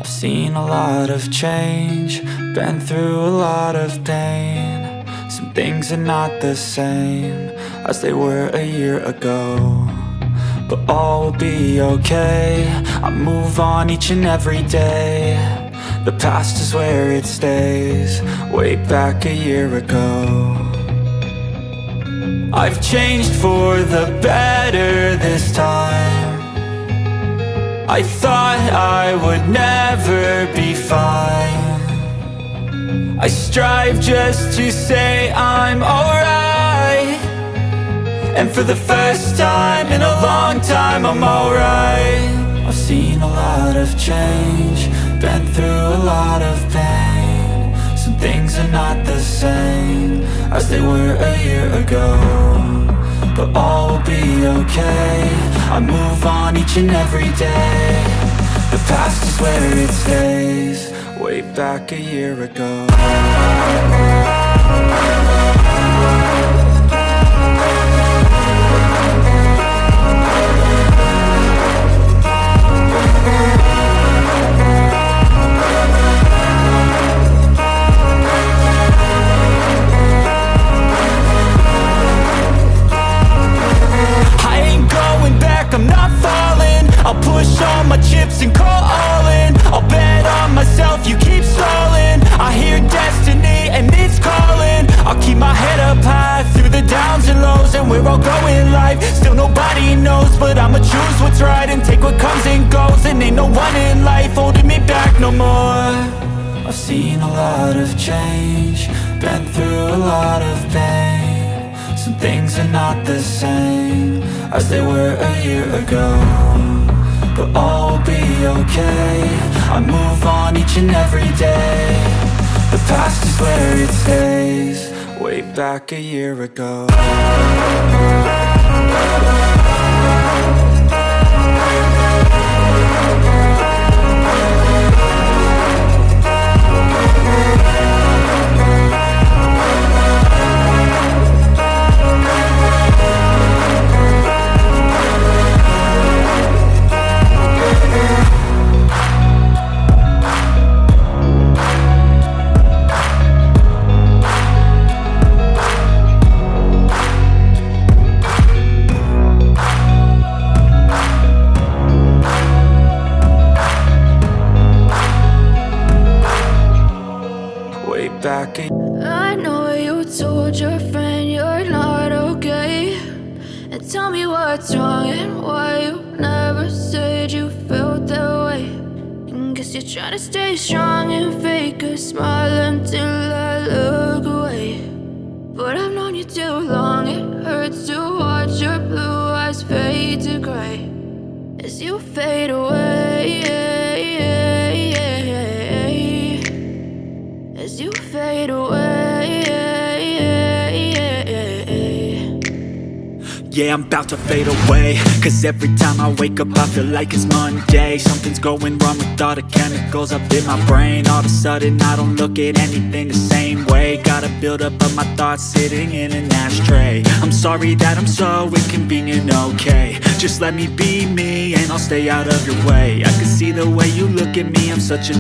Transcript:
I've seen a lot of change, been through a lot of pain. Some things are not the same as they were a year ago, but all will be okay. I move on each and every day. The past is where it stays, way back a year ago. I've changed for the better this time. I thought I would never be fine. I strive just to say I'm alright, and for the first time in a long time I'm alright. I've seen a lot of change, been through a lot of pain. Some things are not the same as they were a year ago, but all will be okay. I move on each and every day. The past is where it stays, way back a year ago. I'm not falling, I'll push all my chips and call all in. I'll bet on myself, you keep stalling. I hear destiny and it's calling. I'll keep my head up high through the downs and lows, and we're all going life. Still nobody knows, but I'ma choose what's right and take what comes and goes. And ain't no one in life holding me back no more. I've seen a lot of change, been through a lot of pain. Some things are not the same as they were a year ago, but all will be okay. I move on each and every day. The past is where it stays, way back a year ago. I know you told your friend you're not okay, and tell me what's wrong and why you never said you felt that way. And guess you're trying to stay strong and fake a smile until I look away. But I've known you too long, it hurts to watch your blue eyes fade to gray as you fade away. As you fade away. Yeah, I'm about to fade away, cause every time I wake up I feel like it's Monday. Something's going wrong with all the chemicals up in my brain. All of a sudden I don't look at anything the same way. Got a buildup of my thoughts sitting in an ashtray. I'm sorry that I'm so inconvenient, okay. Just let me be me and I'll stay out of your way. I can see the way you look at me, I'm such a